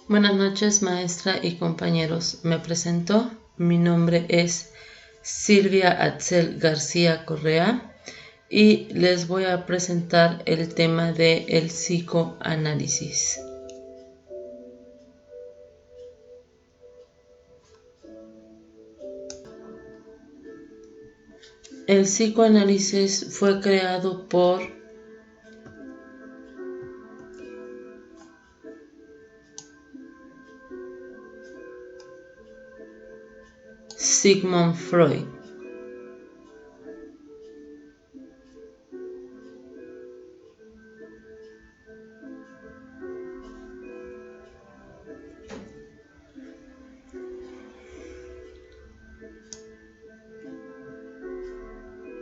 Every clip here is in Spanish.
Buenas noches, maestra y compañeros. Me presento. Mi nombre es Silvia Atzel García Correa y les voy a presentar el tema de el psicoanálisis. El psicoanálisis fue creado por Sigmund Freud.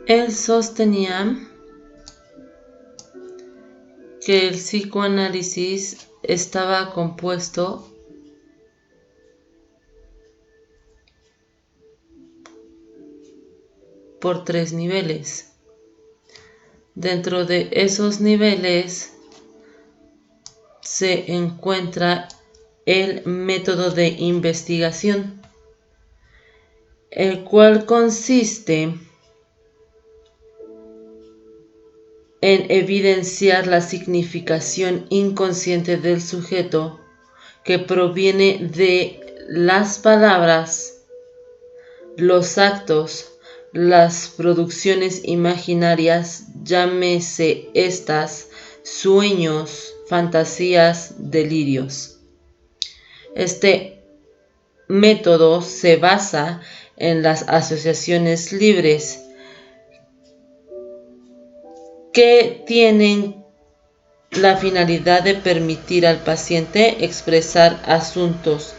Él sostenía que el psicoanálisis estaba compuesto por 3 niveles. Dentro de esos niveles se encuentra el método de investigación, el cual consiste en evidenciar la significación inconsciente del sujeto que proviene de las palabras, los actos, las producciones imaginarias, llámese estas sueños, fantasías, delirios. Este método se basa en las asociaciones libres que tienen la finalidad de permitir al paciente expresar asuntos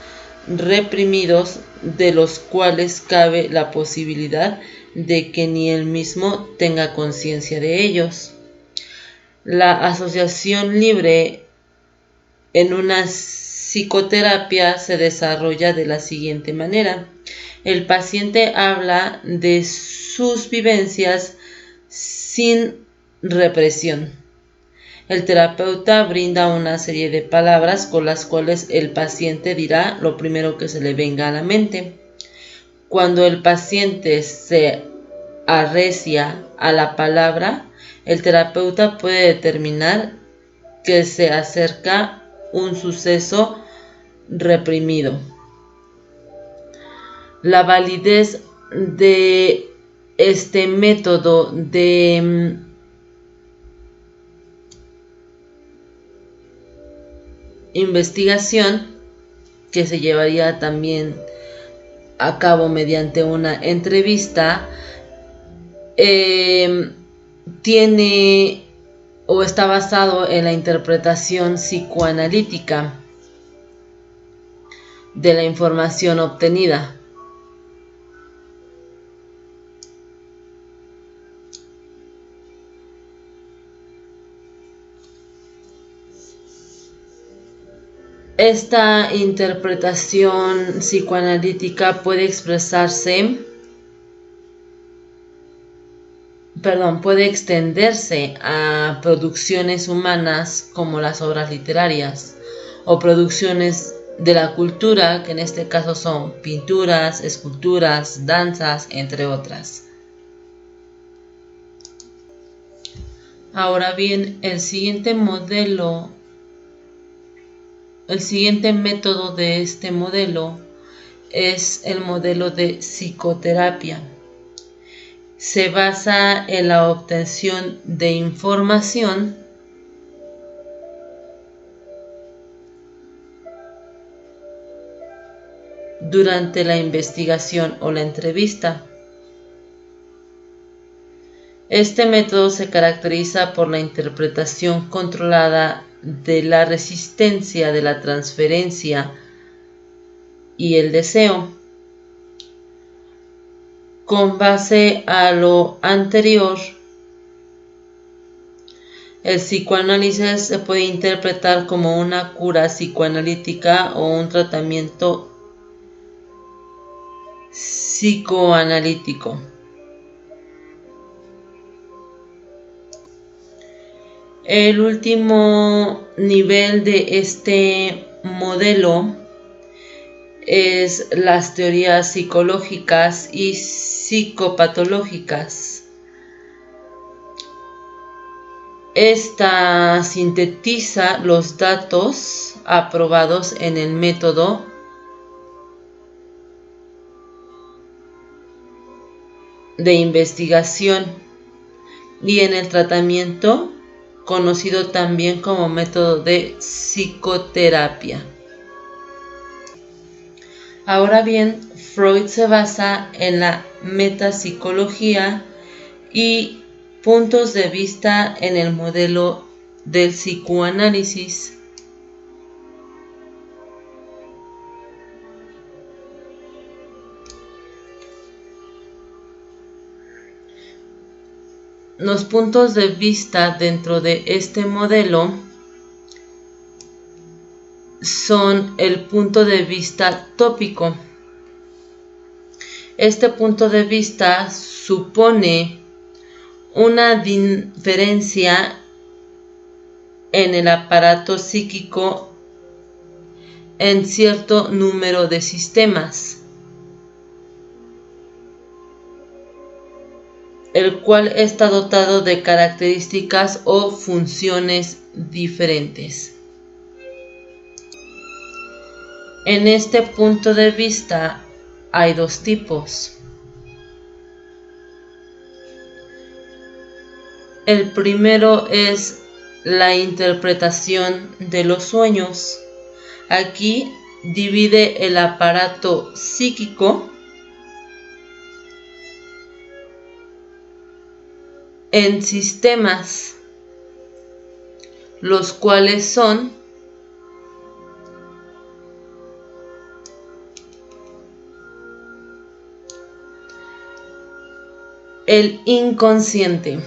reprimidos de los cuales cabe la posibilidad de que ni él mismo tenga conciencia de ellos. La asociación libre en una psicoterapia se desarrolla de la siguiente manera. El paciente habla de sus vivencias sin represión. El terapeuta brinda una serie de palabras con las cuales el paciente dirá lo primero que se le venga a la mente. Cuando el paciente se arrecia a la palabra, el terapeuta puede determinar que se acerca un suceso reprimido. La validez de este método de investigación, que se llevaría también a cabo mediante una entrevista, tiene o está basado en la interpretación psicoanalítica de la información obtenida. Esta interpretación psicoanalítica puede extenderse a producciones humanas como las obras literarias o producciones de la cultura, que en este caso son pinturas, esculturas, danzas, entre otras. Ahora bien, el siguiente método de este modelo es el modelo de psicoterapia. Se basa en la obtención de información durante la investigación o la entrevista. Este método se caracteriza por la interpretación controlada de la resistencia de la transferencia y el deseo. Con base a lo anterior, el psicoanálisis se puede interpretar como una cura psicoanalítica o un tratamiento psicoanalítico. El último nivel de este modelo es las teorías psicológicas y psicopatológicas. Esta sintetiza los datos aprobados en el método de investigación y en el tratamiento, conocido también como método de psicoterapia. Ahora bien, Freud se basa en la metapsicología y puntos de vista en el modelo del psicoanálisis. Los puntos de vista dentro de este modelo son el punto de vista tópico. Este punto de vista supone una diferencia en el aparato psíquico en cierto número de sistemas, el cual está dotado de características o funciones diferentes. En este punto de vista hay dos tipos. El primero es la interpretación de los sueños. Aquí divide el aparato psíquico en sistemas, los cuales son el inconsciente,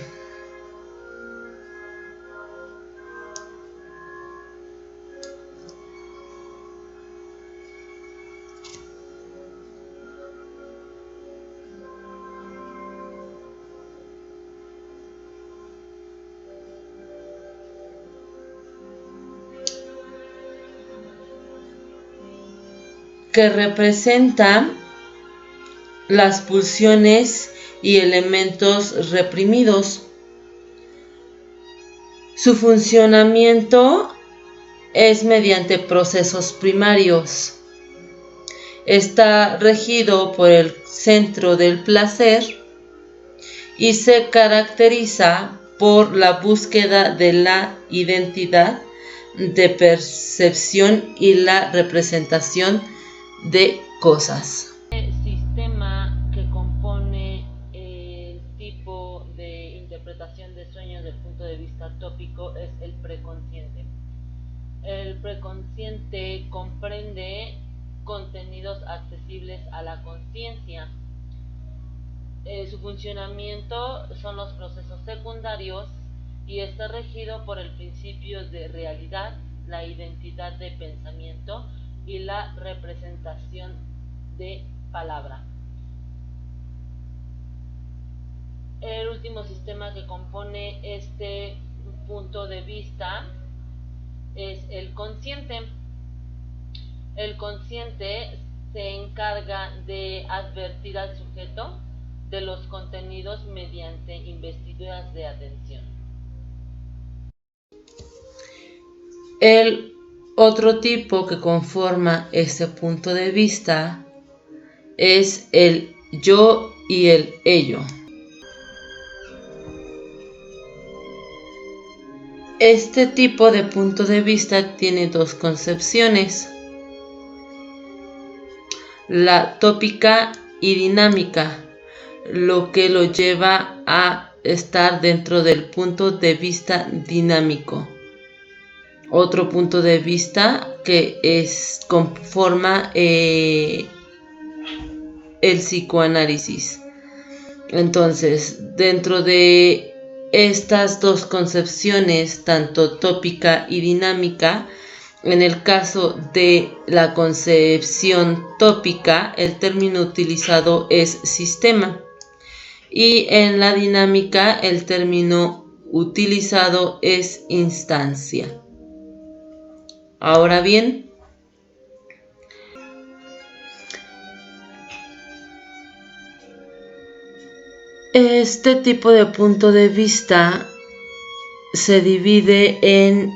que representa las pulsiones y elementos reprimidos. Su funcionamiento es mediante procesos primarios. Está regido por el centro del placer y se caracteriza por la búsqueda de la identidad de percepción y la representación de cosas. El sistema que compone el tipo de interpretación de sueños desde el punto de vista tópico es el preconsciente. El preconsciente comprende contenidos accesibles a la conciencia. Su funcionamiento son los procesos secundarios y está regido por el principio de realidad, la identidad de pensamiento y la representación de palabra. El último sistema que compone este punto de vista es el consciente. El consciente se encarga de advertir al sujeto de los contenidos mediante investiduras de atención. El otro tipo que conforma este punto de vista es el yo y el ello. Este tipo de punto de vista tiene dos concepciones: la tópica y dinámica, lo que lo lleva a estar dentro del punto de vista dinámico. Otro punto de vista que conforma el psicoanálisis. Entonces, dentro de estas dos concepciones, tanto tópica y dinámica, en el caso de la concepción tópica, el término utilizado es sistema, y en la dinámica el término utilizado es instancia. Ahora bien, Este tipo de punto de vista se divide en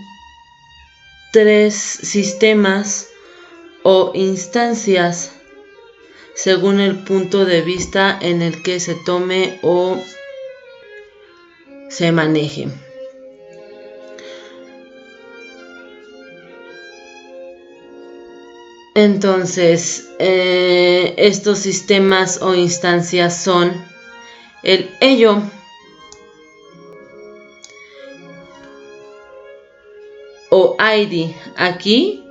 3 sistemas o instancias según el punto de vista en el que se tome o se maneje. Entonces, estos sistemas o instancias son el ello, o ID. Aquí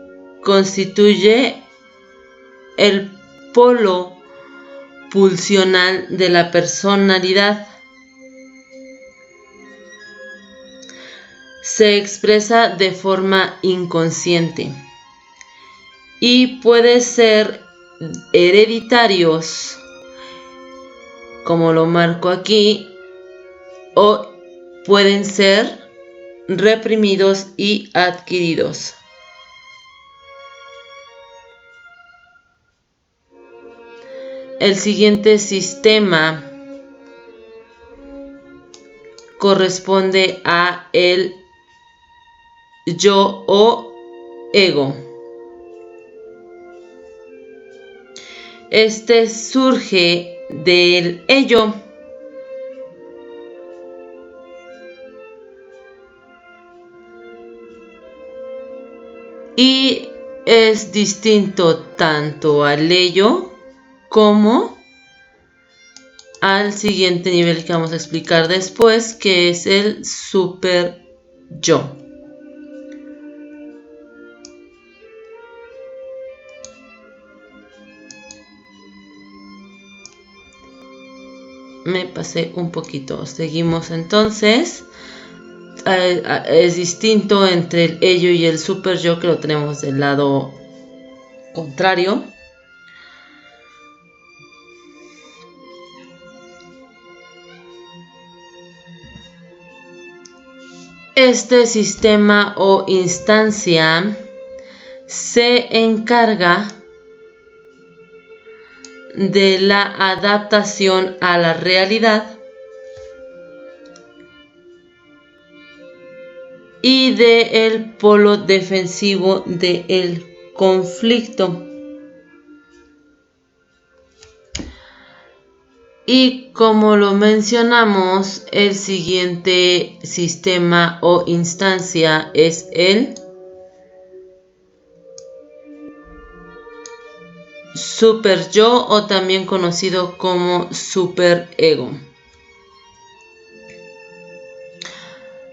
constituye el polo pulsional de la personalidad. Se expresa de forma inconsciente y puede ser hereditarios, como lo marco aquí, o pueden ser reprimidos y adquiridos. El siguiente sistema corresponde a el yo o ego. Este surge del ello. Y es distinto tanto al ello como al siguiente nivel que vamos a explicar después, que es el super yo. Me pasé un poquito. Seguimos entonces. Es distinto entre el ello y el super yo, que lo tenemos del lado contrario. Este sistema o instancia se encarga de la adaptación a la realidad y del polo defensivo del conflicto. Y como lo mencionamos, el siguiente sistema o instancia es el super yo, o también conocido como superego.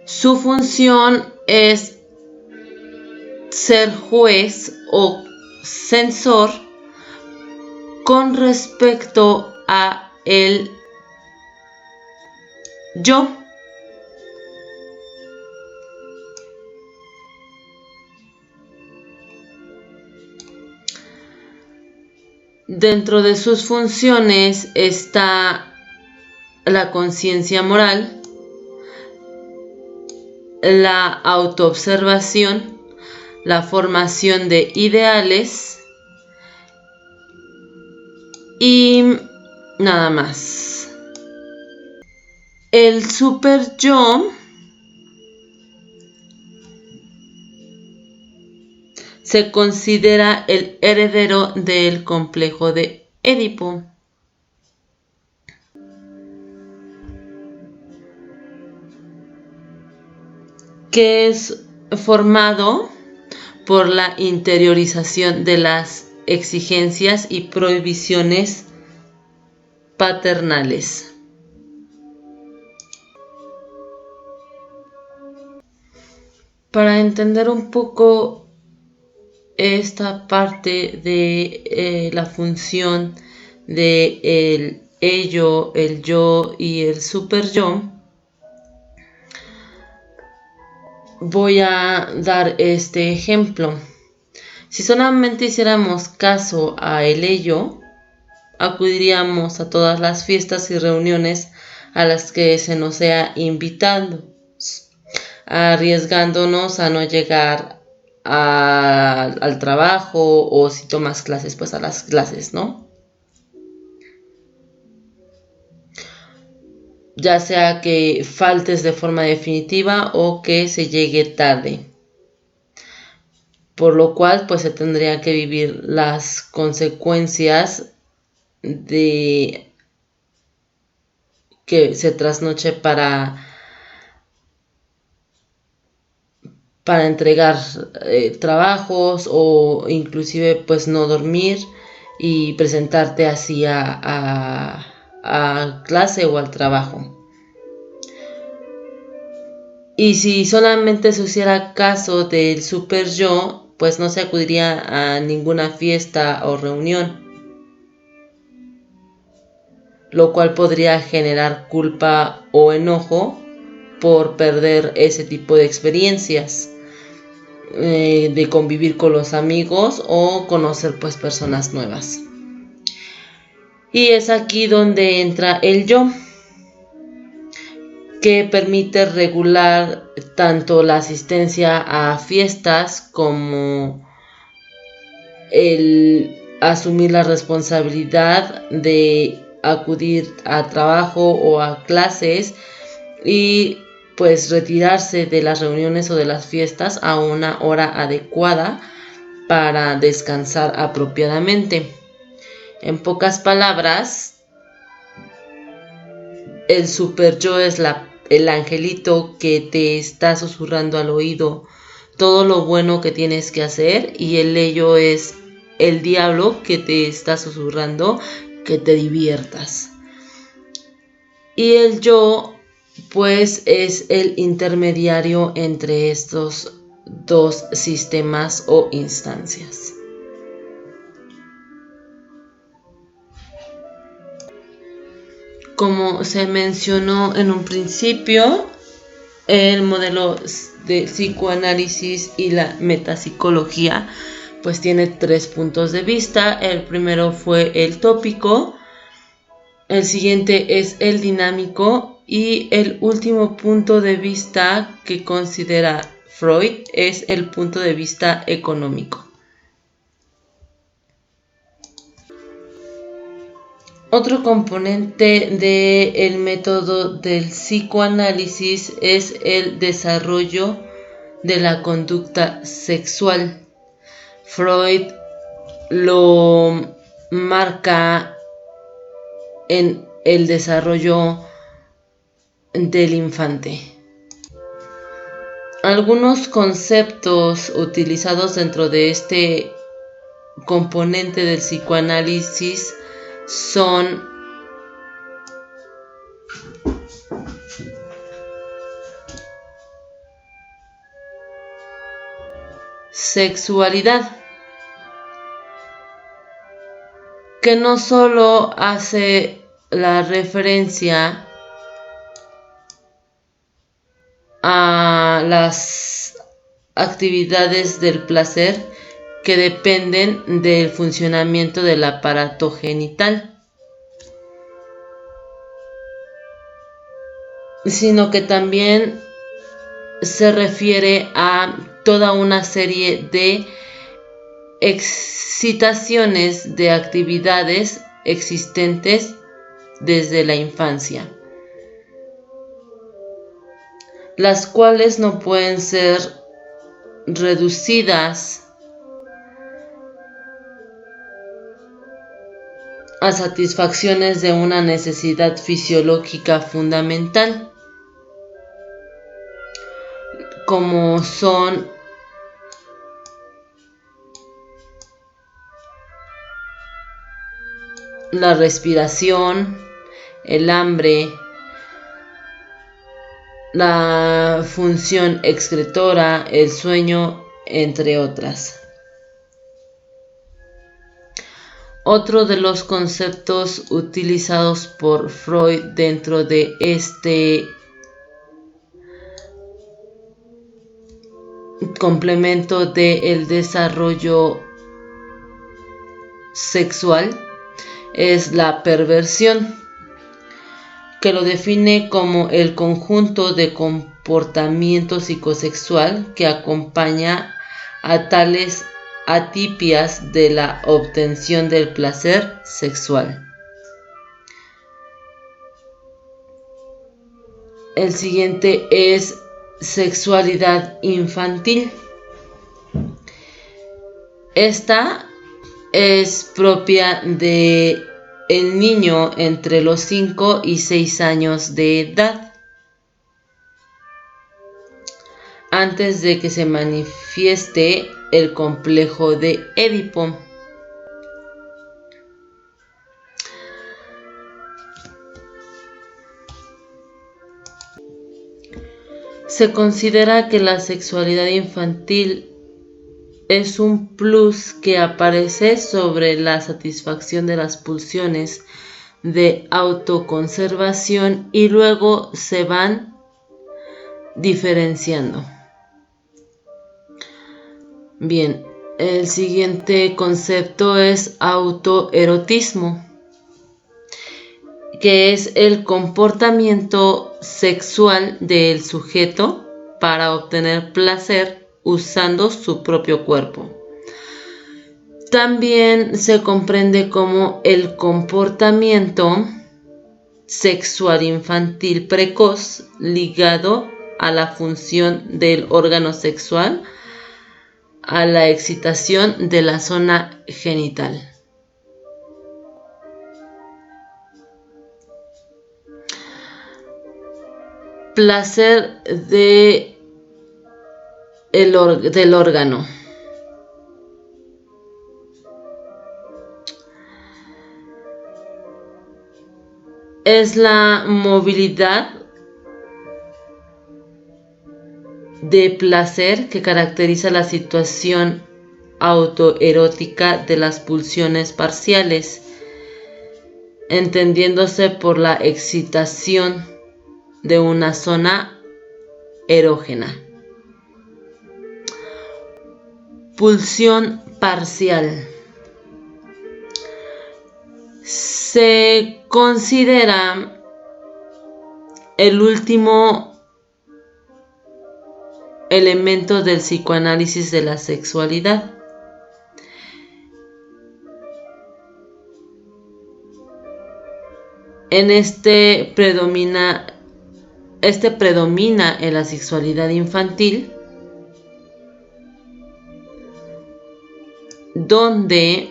Su función es ser juez o censor con respecto a el yo. Dentro de sus funciones está la conciencia moral, la autoobservación, la formación de ideales y nada más. El super yo se considera el heredero del complejo de Édipo. Que es formado por la interiorización de las exigencias y prohibiciones paternales. Para entender un poco esta parte de la función de el ello, el yo y el super yo, voy a dar este ejemplo. Si solamente hiciéramos caso a el ello, acudiríamos a todas las fiestas y reuniones a las que se nos sea invitado, arriesgándonos a no llegar al trabajo, o si tomas clases, pues a las clases, ¿no? ya sea que faltes de forma definitiva o que se llegue tarde. Por lo cual, pues se tendría que vivir las consecuencias de que se trasnoche para entregar trabajos, o inclusive pues no dormir y presentarte así a clase o al trabajo. Y si solamente se hiciera caso del super yo, pues no se acudiría a ninguna fiesta o reunión, lo cual podría generar culpa o enojo por perder ese tipo de experiencias, de convivir con los amigos o conocer pues personas nuevas. Y es aquí donde entra el yo, que permite regular tanto la asistencia a fiestas como el asumir la responsabilidad de acudir a trabajo o a clases, y pues retirarse de las reuniones o de las fiestas a una hora adecuada para descansar apropiadamente. En pocas palabras, el super yo es el angelito que te está susurrando al oído todo lo bueno que tienes que hacer, y el ello es el diablo que te está susurrando que te diviertas. Y el yo pues es el intermediario entre estos dos sistemas o instancias. Como se mencionó en un principio, el modelo de psicoanálisis y la metapsicología pues tiene 3 puntos de vista. El primero fue el tópico, el siguiente es el dinámico, y el último punto de vista que considera Freud es el punto de vista económico. Otro componente del método del psicoanálisis es el desarrollo de la conducta sexual. Freud lo marca en el desarrollo del infante. Algunos conceptos utilizados dentro de este componente del psicoanálisis son sexualidad, que no solo hace la referencia a las actividades del placer que dependen del funcionamiento del aparato genital, sino que también se refiere a toda una serie de excitaciones de actividades existentes desde la infancia, las cuales no pueden ser reducidas a satisfacciones de una necesidad fisiológica fundamental, como son la respiración, el hambre, la función excretora, el sueño, entre otras. Otro de los conceptos utilizados por Freud dentro de este complemento del desarrollo sexual es la perversión, que lo define como el conjunto de comportamiento psicosexual que acompaña a tales atipias de la obtención del placer sexual. El siguiente es sexualidad infantil. Esta es propia de el niño entre los 5 y 6 años de edad, antes de que se manifieste el complejo de Édipo. Se considera que la sexualidad infantil es un plus que aparece sobre la satisfacción de las pulsiones de autoconservación y luego se van diferenciando. Bien, el siguiente concepto es autoerotismo, que es el comportamiento sexual del sujeto para obtener placer usando su propio cuerpo. También se comprende como el comportamiento sexual infantil precoz ligado a la función del órgano sexual, a la excitación de la zona genital. Placer del órgano. Es la movilidad de placer que caracteriza la situación autoerótica de las pulsiones parciales, entendiéndose por la excitación de una zona erógena. Pulsión parcial. Se considera el último elemento del psicoanálisis de la sexualidad. Este predomina en la sexualidad infantil, donde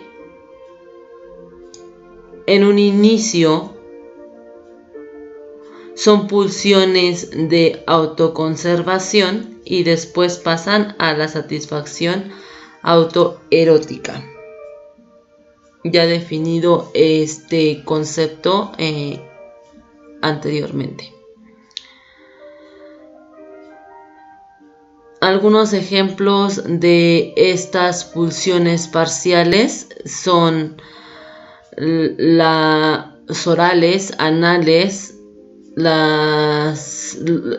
en un inicio son pulsiones de autoconservación y después pasan a la satisfacción autoerótica. Ya definido este concepto anteriormente. Algunos ejemplos de estas pulsiones parciales son las orales, anales, la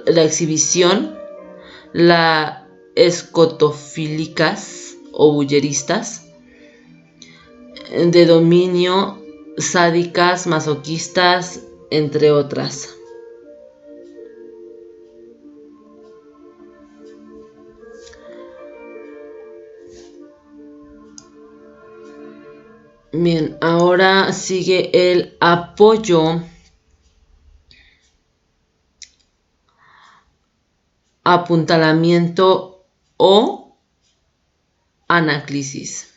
exhibición, las escotofílicas o bulleristas, de dominio, sádicas, masoquistas, entre otras. Bien, ahora sigue el apoyo, apuntalamiento o anáclisis.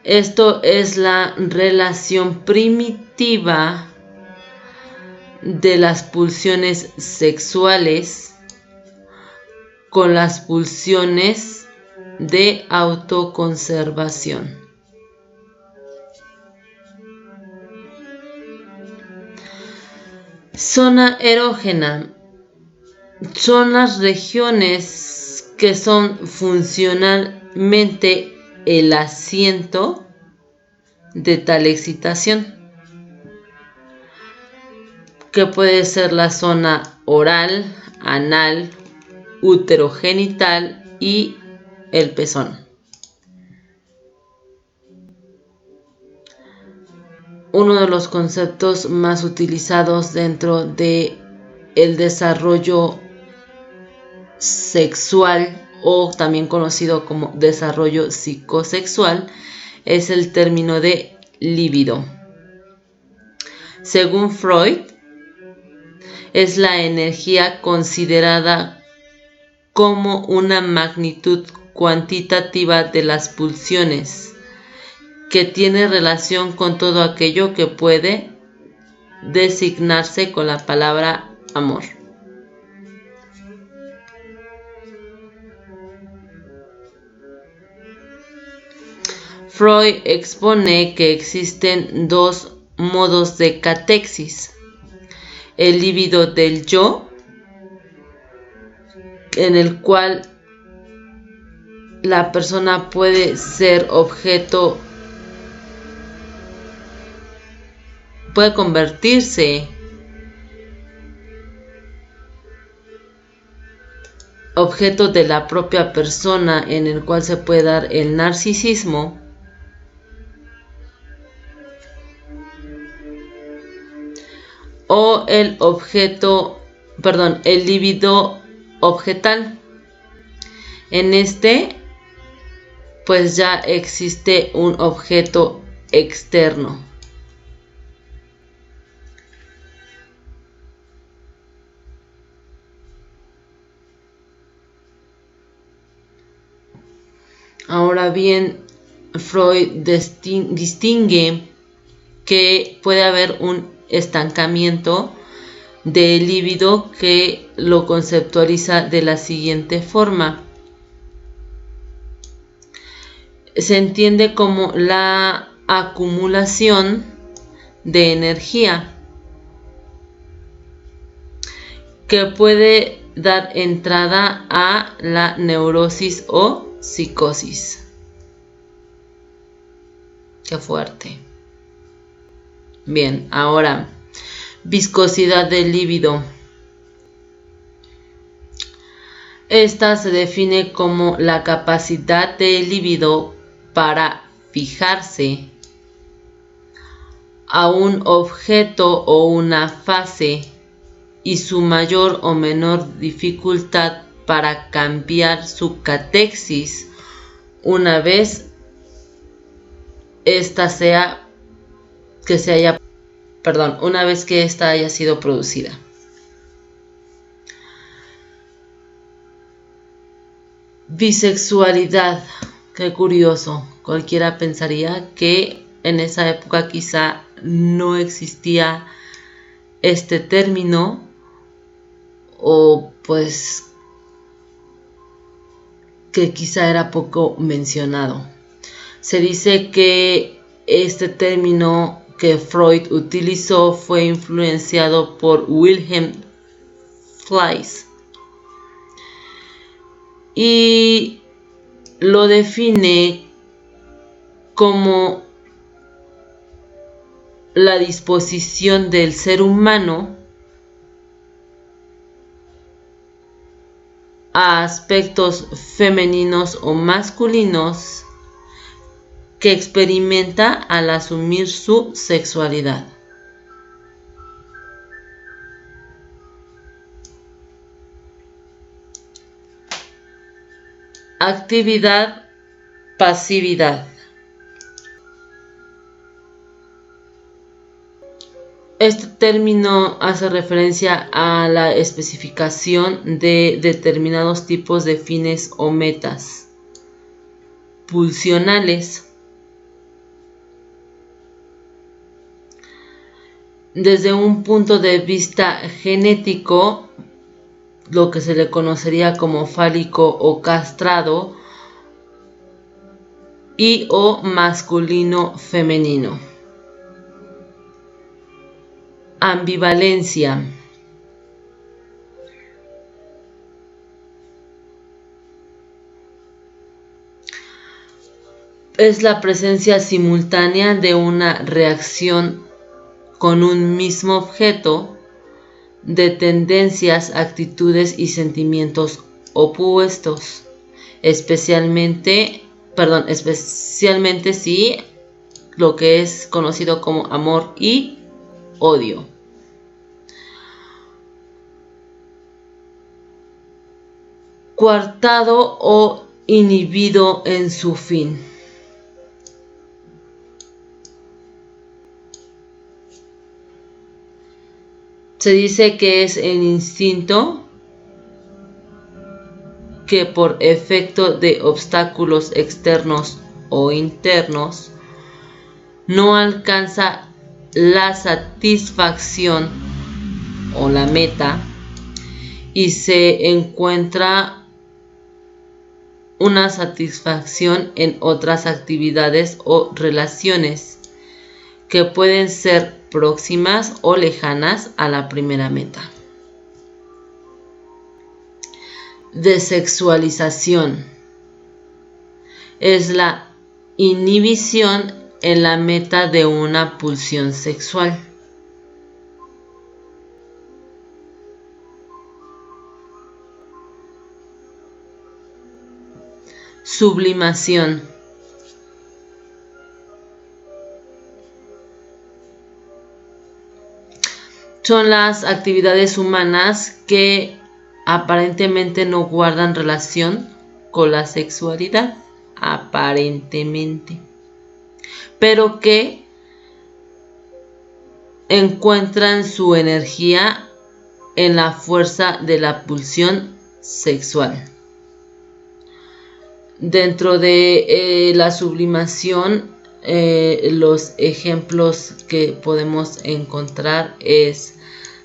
Esto es la relación primitiva de las pulsiones sexuales con las pulsiones de autoconservación. Zona erógena. Son las regiones que son funcionalmente el asiento de tal excitación, que puede ser la zona oral, anal, uterogenital y el pezón. Uno de los conceptos más utilizados dentro de el desarrollo sexual, o también conocido como desarrollo psicosexual, es el término de libido. Según Freud, es la energía considerada como una magnitud cuantitativa de las pulsiones, que tiene relación con todo aquello que puede designarse con la palabra amor. Freud expone que existen dos modos de catexis: el líbido del yo, en el cual la persona puede ser objeto, puede convertirse objeto de la propia persona, en el cual se puede dar el narcisismo, o el líbido objetal. En este, pues ya existe un objeto externo. Ahora bien, Freud distingue que puede haber un estancamiento del líbido, que lo conceptualiza de la siguiente forma. Se entiende como la acumulación de energía que puede dar entrada a la neurosis o psicosis. Qué fuerte. Bien, ahora, viscosidad del líbido. Esta se define como la capacidad del líbido para fijarse a un objeto o una fase, y su mayor o menor dificultad para cambiar su catexis una vez una vez que ésta haya sido producida. Bisexualidad. Qué curioso. Cualquiera pensaría que en esa época quizá no existía este término, o pues que quizá era poco mencionado. Se dice que este término que Freud utilizó fue influenciado por Wilhelm Fliess y lo define como la disposición del ser humano a aspectos femeninos o masculinos que experimenta al asumir su sexualidad. Actividad, pasividad. Este término hace referencia a la especificación de determinados tipos de fines o metas pulsionales. Desde un punto de vista genético, lo que se le conocería como fálico o castrado, y o masculino femenino. Ambivalencia. Es la presencia simultánea de una reacción con un mismo objeto de tendencias, actitudes y sentimientos opuestos, especialmente si lo que es conocido como amor y odio. Coartado o inhibido en su fin. Se dice que es el instinto que por efecto de obstáculos externos o internos no alcanza la satisfacción o la meta y se encuentra una satisfacción en otras actividades o relaciones que pueden ser próximas o lejanas a la primera meta. Desexualización es la inhibición en la meta de una pulsión sexual. Sublimación son las actividades humanas que aparentemente no guardan relación con la sexualidad, aparentemente, pero que encuentran su energía en la fuerza de la pulsión sexual. Dentro de la sublimación, los ejemplos que podemos encontrar es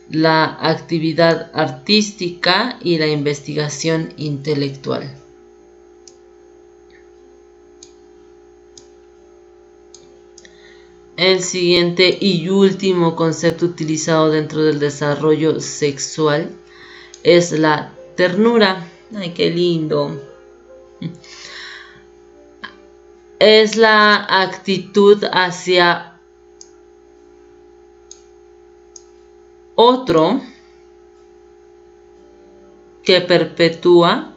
la actividad artística y la investigación intelectual. El siguiente y último concepto utilizado dentro del desarrollo sexual es la ternura. ¡Ay, qué lindo! Es la actitud hacia otro que perpetúa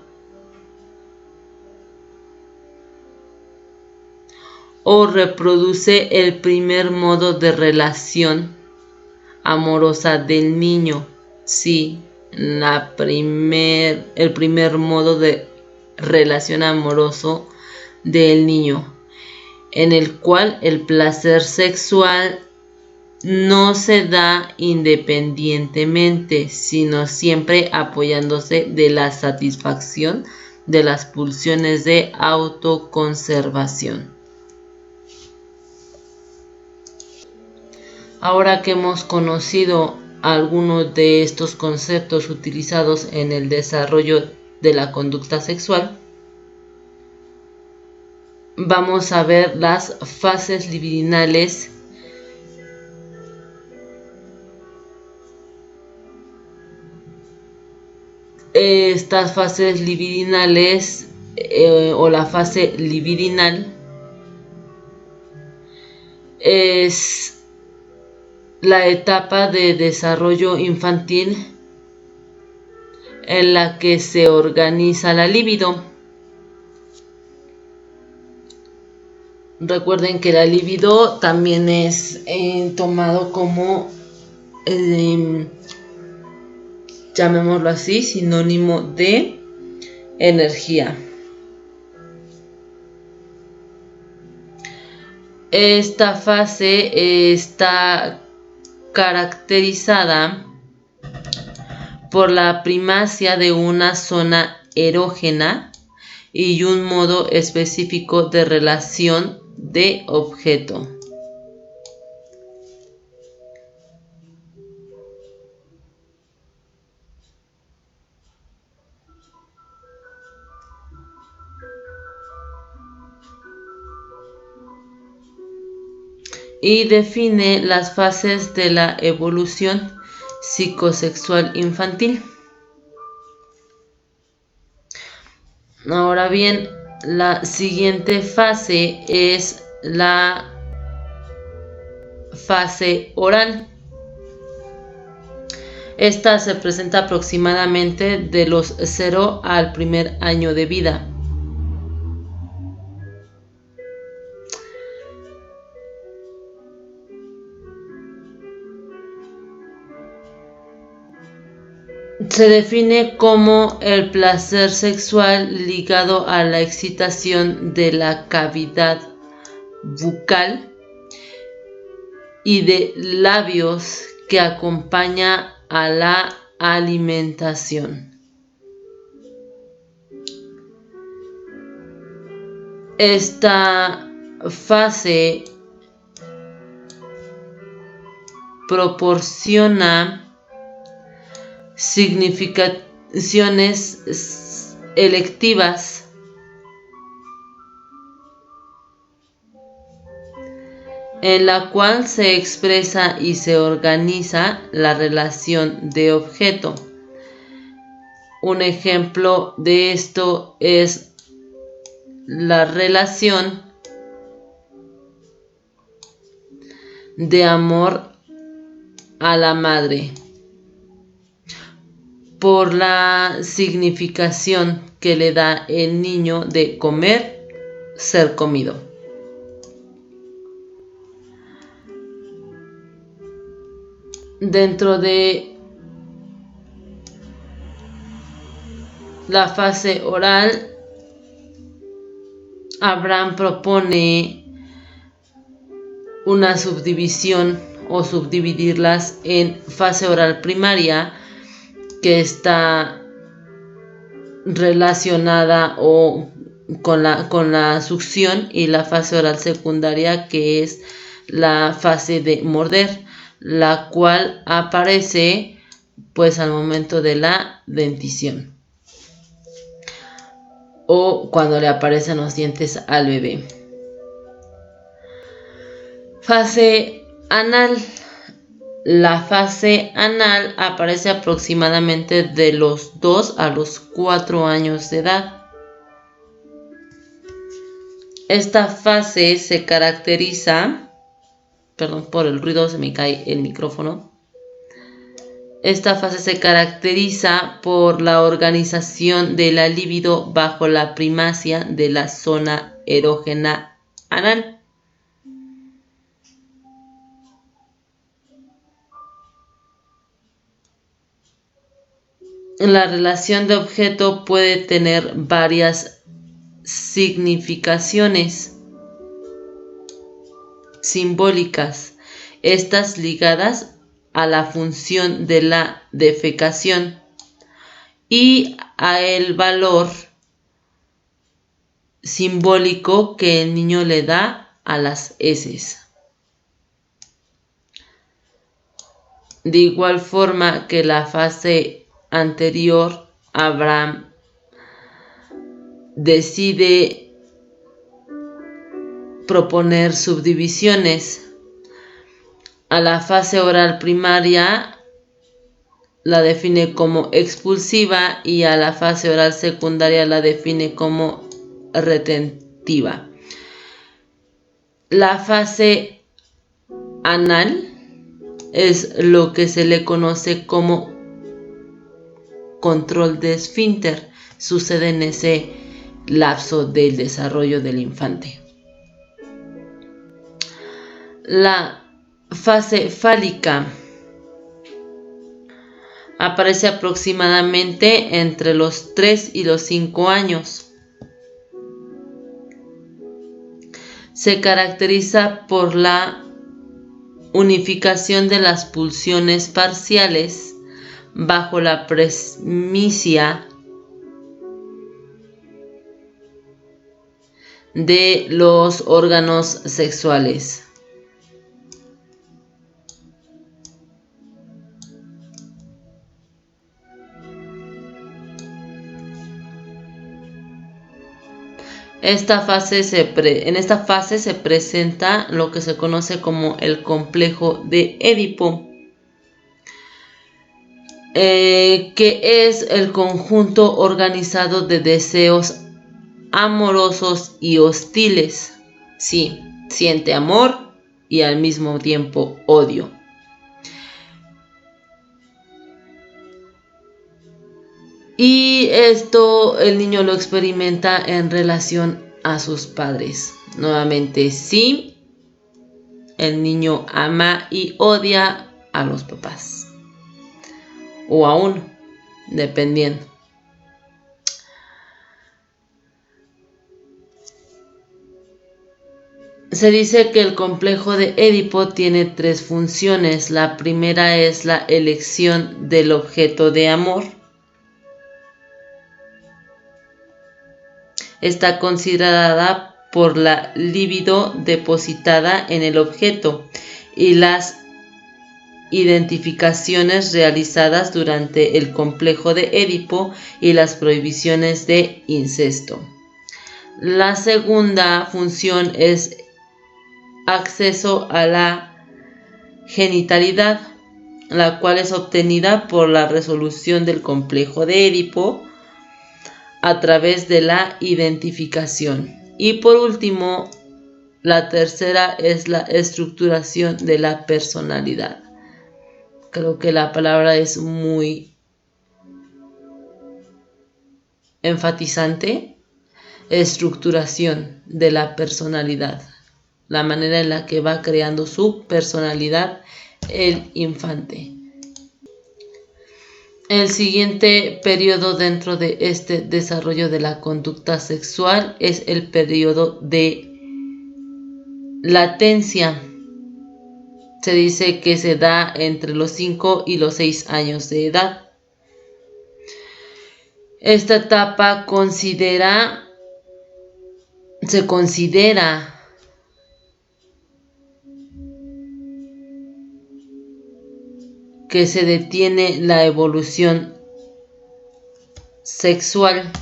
o reproduce el primer modo de relación amorosa del niño. Sí, el primer modo de relación amoroso del niño, en el cual el placer sexual no se da independientemente, sino siempre apoyándose de la satisfacción de las pulsiones de autoconservación. Ahora que hemos conocido algunos de estos conceptos utilizados en el desarrollo de la conducta sexual, vamos a ver las fases libidinales estas fases libidinales o la fase libidinal es la etapa de desarrollo infantil en la que se organiza la libido. Recuerden que la libido también es tomado como, llamémoslo así, sinónimo de energía. Esta fase está caracterizada por la primacia de una zona erógena y un modo específico de relación de objeto. Y define las fases de la evolución psicosexual infantil. Ahora bien, la siguiente fase es la fase oral. Esta se presenta aproximadamente de los 0 al primer año de vida. Se define como el placer sexual ligado a la excitación de la cavidad bucal y de labios que acompaña a la alimentación. Esta fase proporciona significaciones electivas en la cual se expresa y se organiza la relación de objeto. Un ejemplo de esto es la relación de amor a la madre, por la significación que le da el niño de comer, ser comido. Dentro de la fase oral, Abraham propone una subdivisión o subdividirlas en fase oral primaria, que está relacionada con la succión, y la fase oral secundaria, que es la fase de morder, la cual aparece pues al momento de la dentición o cuando le aparecen los dientes al bebé. Fase anal. La fase anal aparece aproximadamente de los 2 a los 4 años de edad. Esta fase se caracteriza, perdón por el ruido, se me cae el micrófono. Esta fase se caracteriza por la organización de la libido bajo la primacia de la zona erógena anal. La relación de objeto puede tener varias significaciones simbólicas, estas ligadas a la función de la defecación y a el valor simbólico que el niño le da a las heces. De igual forma que la fase anterior, Abraham decide proponer subdivisiones. A la fase oral primaria la define como expulsiva y a la fase oral secundaria la define como retentiva. La fase anal es lo que se le conoce como control de esfínter. Sucede en ese lapso del desarrollo del infante. La fase fálica aparece aproximadamente entre los 3 y los 5 años. Se caracteriza por la unificación de las pulsiones parciales bajo la premisa de los órganos sexuales. En esta fase se presenta lo que se conoce como el complejo de Édipo, que es el conjunto organizado de deseos amorosos y hostiles. Sí, siente amor y al mismo tiempo odio. Y esto el niño lo experimenta en relación a sus padres. Nuevamente, sí, el niño ama y odia a los papás. O a uno, dependiendo. Se dice que el complejo de Édipo tiene 3 funciones. La primera es la elección del objeto de amor. Está considerada por la libido depositada en el objeto y las identificaciones realizadas durante el complejo de Édipo y las prohibiciones de incesto. La segunda función es acceso a la genitalidad, la cual es obtenida por la resolución del complejo de Édipo a través de la identificación. Y por último, la tercera es la estructuración de la personalidad. Creo que la palabra es muy enfatizante. Estructuración de la personalidad. La manera en la que va creando su personalidad el infante. El siguiente periodo dentro de este desarrollo de la conducta sexual es el periodo de latencia. Se dice que se da entre los 5 y los 6 años de edad. Esta etapa se considera que se detiene la evolución sexual,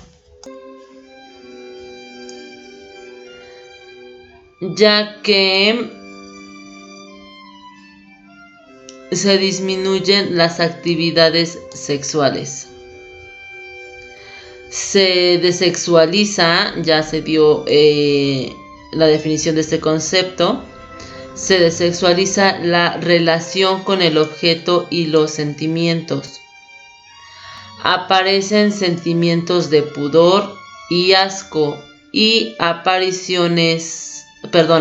ya que se disminuyen las actividades sexuales. Se desexualiza, ya se dio la definición de este concepto. Se desexualiza la relación con el objeto y los sentimientos. Aparecen sentimientos de pudor y asco y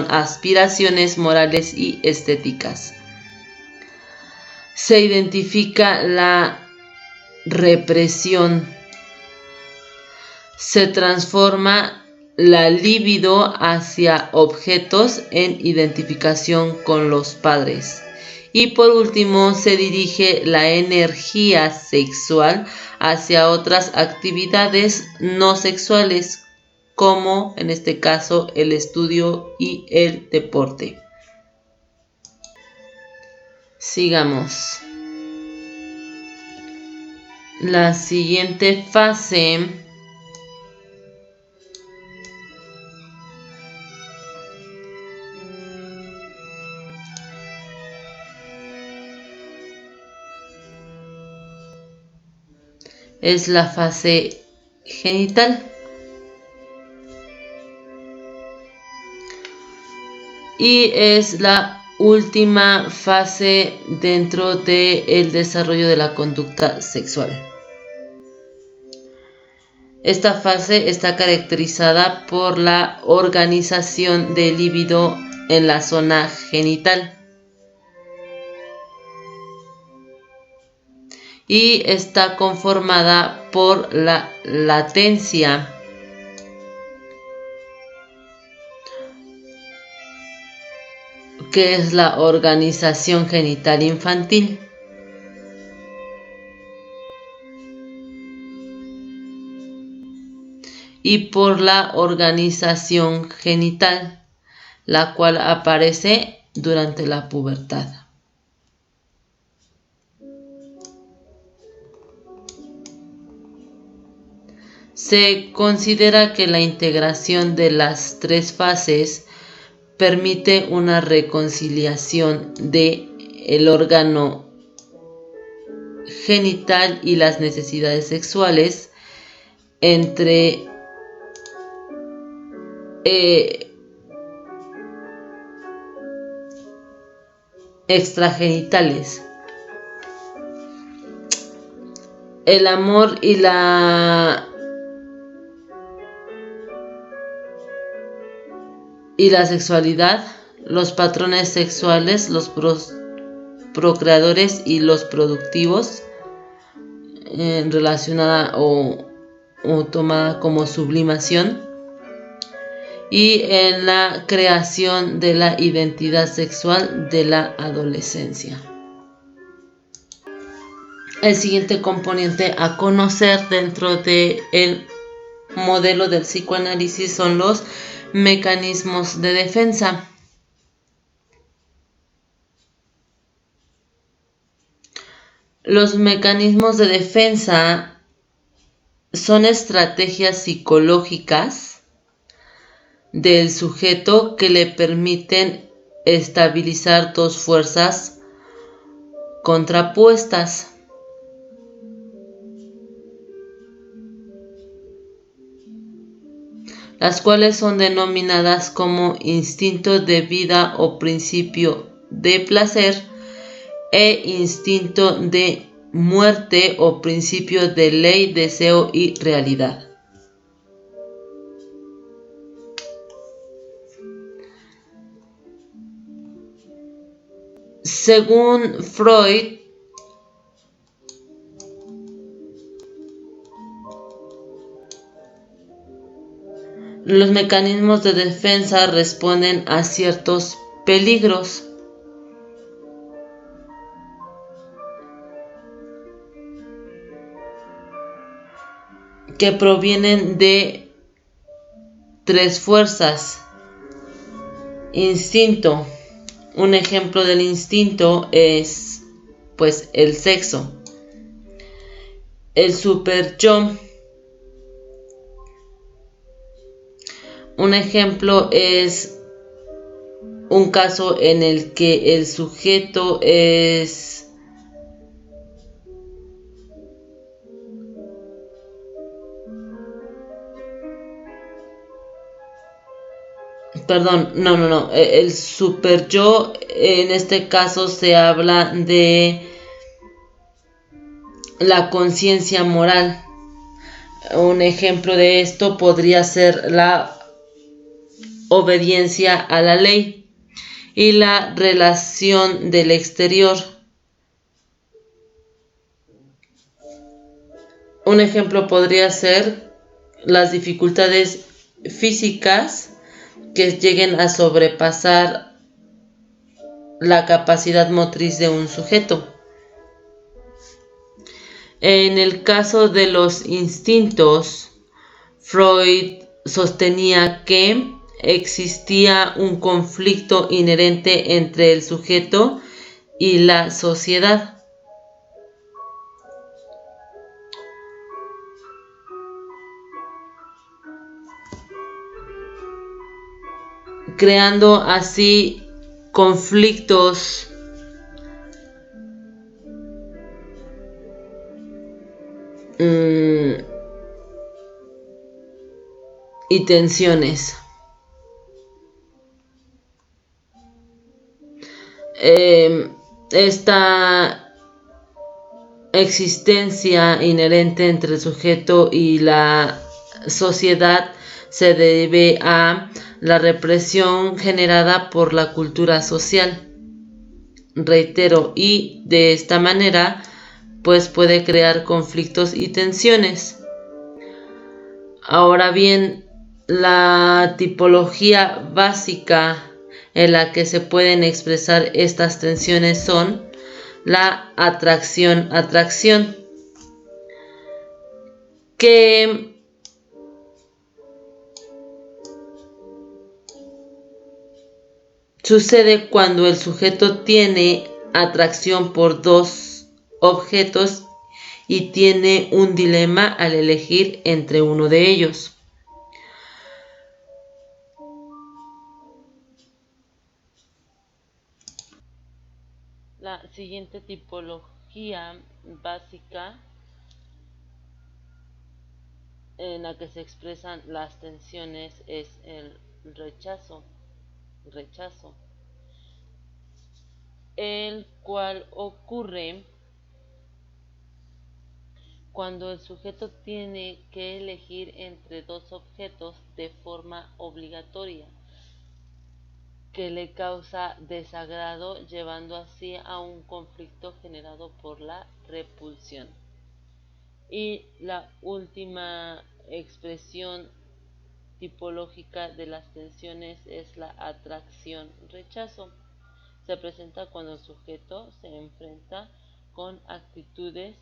aspiraciones morales y estéticas. Se identifica la represión. Se transforma la libido hacia objetos en identificación con los padres. Y por último, se dirige la energía sexual hacia otras actividades no sexuales, como en este caso el estudio y el deporte. Sigamos. La siguiente fase es la fase genital. Y es la última fase dentro del desarrollo de la conducta sexual. Esta fase está caracterizada por la organización del líbido en la zona genital. Y está conformada por la latencia, que es la organización genital infantil. Y por la organización genital, la cual aparece durante la pubertad. Se considera que la integración de las 3 fases permite una reconciliación del órgano genital y las necesidades sexuales entre extragenitales. El amor y la sexualidad, los patrones sexuales, los procreadores y los productivos, relacionada o tomada como sublimación, y en la creación de la identidad sexual de la adolescencia. El siguiente componente a conocer dentro del modelo del psicoanálisis son los mecanismos de defensa. Los mecanismos de defensa son estrategias psicológicas del sujeto que le permiten estabilizar dos fuerzas contrapuestas. Las cuales son denominadas como instinto de vida o principio de placer e instinto de muerte o principio de ley, deseo y realidad. Según Freud, los mecanismos de defensa responden a ciertos peligros. Que provienen de tres fuerzas. Instinto. Un ejemplo del instinto es, pues, el sexo. El super yo. Un ejemplo es un caso en el que el sujeto es el super yo, en este caso se habla de la conciencia moral. Un ejemplo de esto podría ser la obediencia a la ley y la relación del exterior. Un ejemplo podría ser las dificultades físicas que lleguen a sobrepasar la capacidad motriz de un sujeto. En el caso de los instintos, Freud sostenía que existía un conflicto inherente entre el sujeto y la sociedad. Creando así conflictos y tensiones. Esta existencia inherente entre el sujeto y la sociedad se debe a la represión generada por la cultura social. Reitero, y de esta manera pues puede crear conflictos y tensiones. Ahora bien, la tipología básica en la que se pueden expresar estas tensiones son la atracción, que sucede cuando el sujeto tiene atracción por dos objetos y tiene un dilema al elegir entre uno de ellos. La siguiente tipología básica en la que se expresan las tensiones es el rechazo, el cual ocurre cuando el sujeto tiene que elegir entre dos objetos de forma obligatoria, que le causa desagrado, llevando así a un conflicto generado por la repulsión. Y la última expresión tipológica de las tensiones es la atracción-rechazo. Se presenta cuando el sujeto se enfrenta con actitudes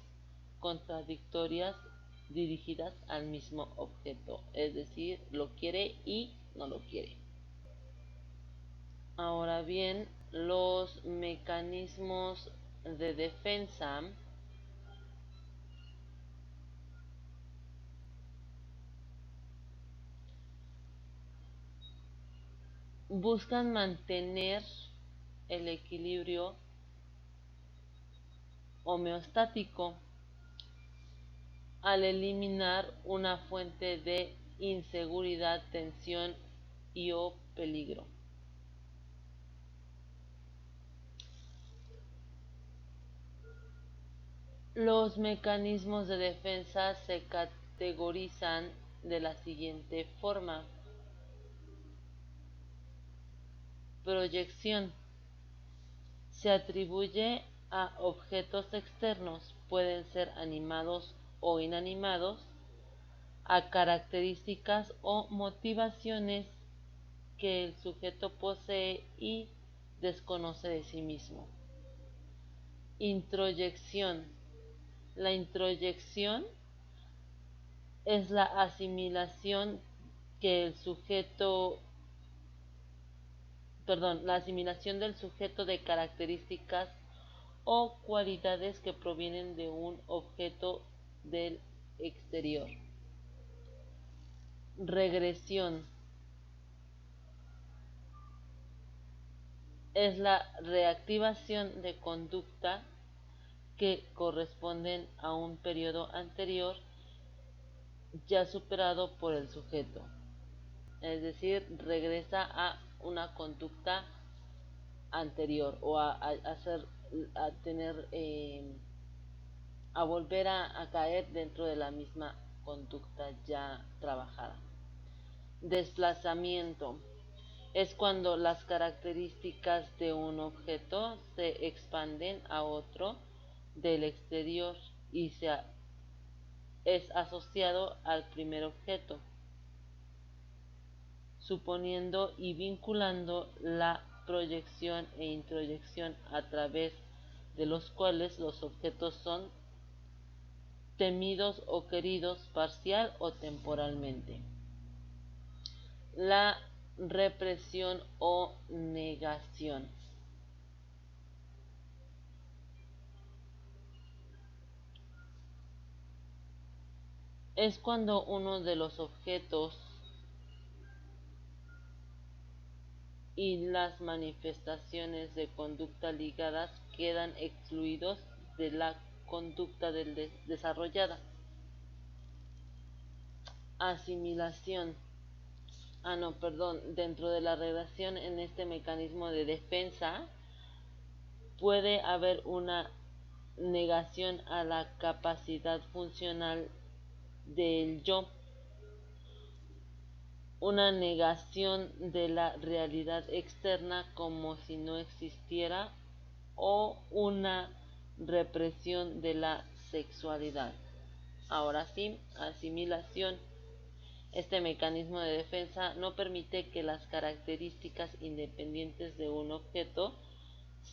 contradictorias dirigidas al mismo objeto, es decir, lo quiere y no lo quiere. Ahora bien, los mecanismos de defensa buscan mantener el equilibrio homeostático al eliminar una fuente de inseguridad, tensión y o peligro. Los mecanismos de defensa se categorizan de la siguiente forma. Proyección. Se atribuye a objetos externos, pueden ser animados o inanimados, a características o motivaciones que el sujeto posee y desconoce de sí mismo. Introyección. La introyección es la asimilación del sujeto de características o cualidades que provienen de un objeto del exterior. Regresión es la reactivación de conducta que corresponden a un periodo anterior ya superado por el sujeto. Es decir, regresa a una conducta anterior o a volver a caer dentro de la misma conducta ya trabajada. Desplazamiento es cuando las características de un objeto se expanden a otro del exterior y es asociado al primer objeto, suponiendo y vinculando la proyección e introyección a través de los cuales los objetos son temidos o queridos parcial o temporalmente. La represión o negación es cuando uno de los objetos y las manifestaciones de conducta ligadas quedan excluidos de la conducta desarrollada. Asimilación. Dentro de la relación en este mecanismo de defensa puede haber una negación a la capacidad funcional del yo, una negación de la realidad externa como si no existiera o una represión de la sexualidad. Ahora sí, asimilación. Este mecanismo de defensa no permite que las características independientes de un objeto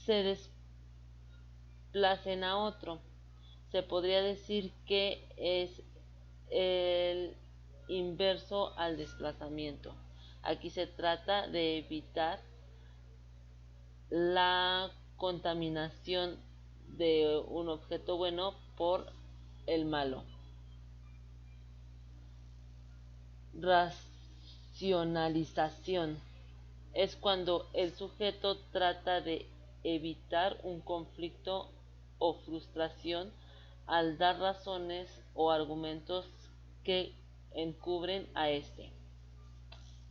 se desplacen a otro. Se podría decir que es el inverso al desplazamiento. Aquí se trata de evitar la contaminación de un objeto bueno por el malo. Racionalización es cuando el sujeto trata de evitar un conflicto o frustración al dar razones o argumentos que encubren a este.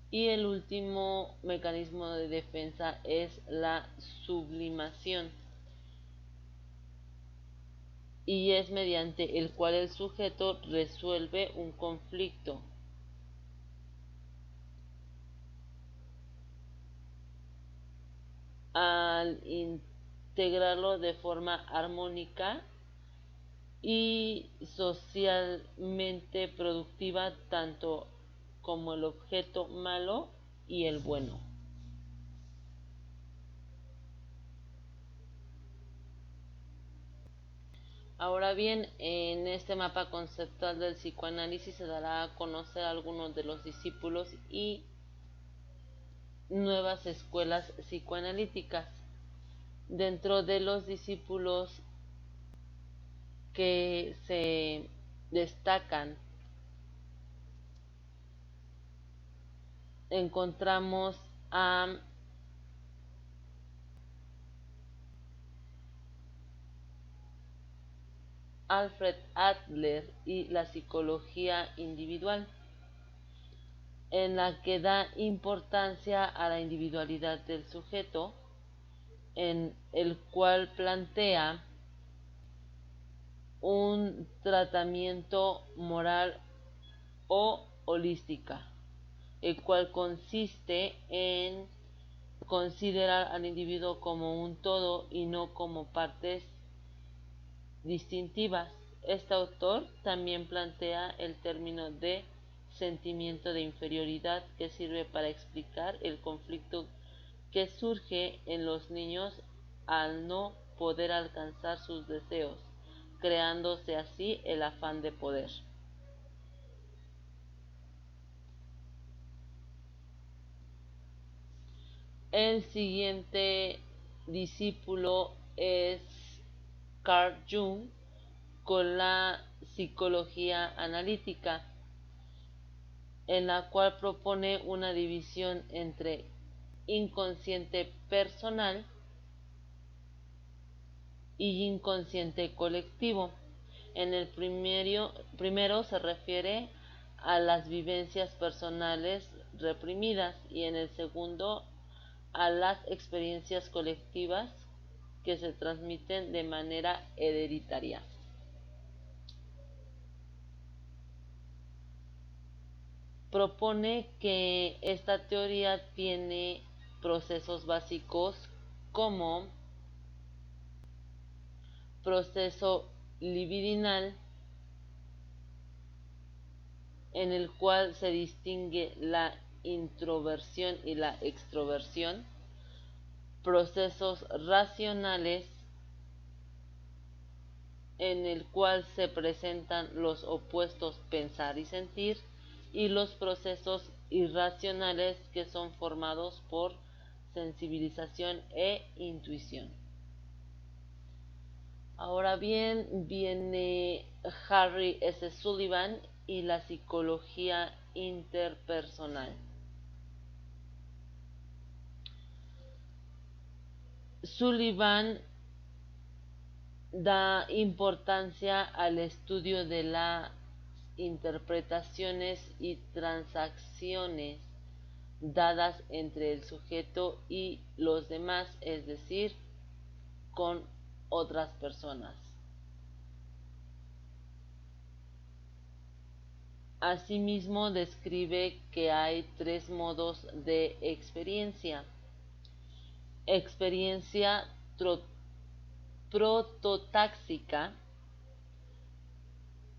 Y el último mecanismo de defensa es la sublimación, y es mediante el cual el sujeto resuelve un conflicto. Al integrarlo de forma armónica y socialmente productiva tanto como el objeto malo y el bueno. Ahora bien, en este mapa conceptual del psicoanálisis se dará a conocer algunos de los discípulos y nuevas escuelas psicoanalíticas. Dentro de los discípulos que se destacan, encontramos a Alfred Adler y la psicología individual, en la que da importancia a la individualidad del sujeto, en el cual plantea un tratamiento moral o holística, el cual consiste en considerar al individuo como un todo y no como partes distintivas. Este autor también plantea el término de sentimiento de inferioridad, que sirve para explicar el conflicto que surge en los niños al no poder alcanzar sus deseos, creándose así el afán de poder. El siguiente discípulo es Carl Jung con la psicología analítica, en la cual propone una división entre inconsciente personal y inconsciente colectivo. En el primero se refiere a las vivencias personales reprimidas y en el segundo a las experiencias colectivas que se transmiten de manera hereditaria. Propone que esta teoría tiene procesos básicos como proceso libidinal, en el cual se distingue la introversión y la extroversión, procesos racionales, en el cual se presentan los opuestos pensar y sentir, y los procesos irracionales, que son formados por sensibilización e intuición. Ahora bien, viene Harry S. Sullivan y la psicología interpersonal. Sullivan da importancia al estudio de las interpretaciones y transacciones dadas entre el sujeto y los demás, es decir, con otras personas. Asimismo, describe que hay tres modos de experiencia: experiencia prototáxica,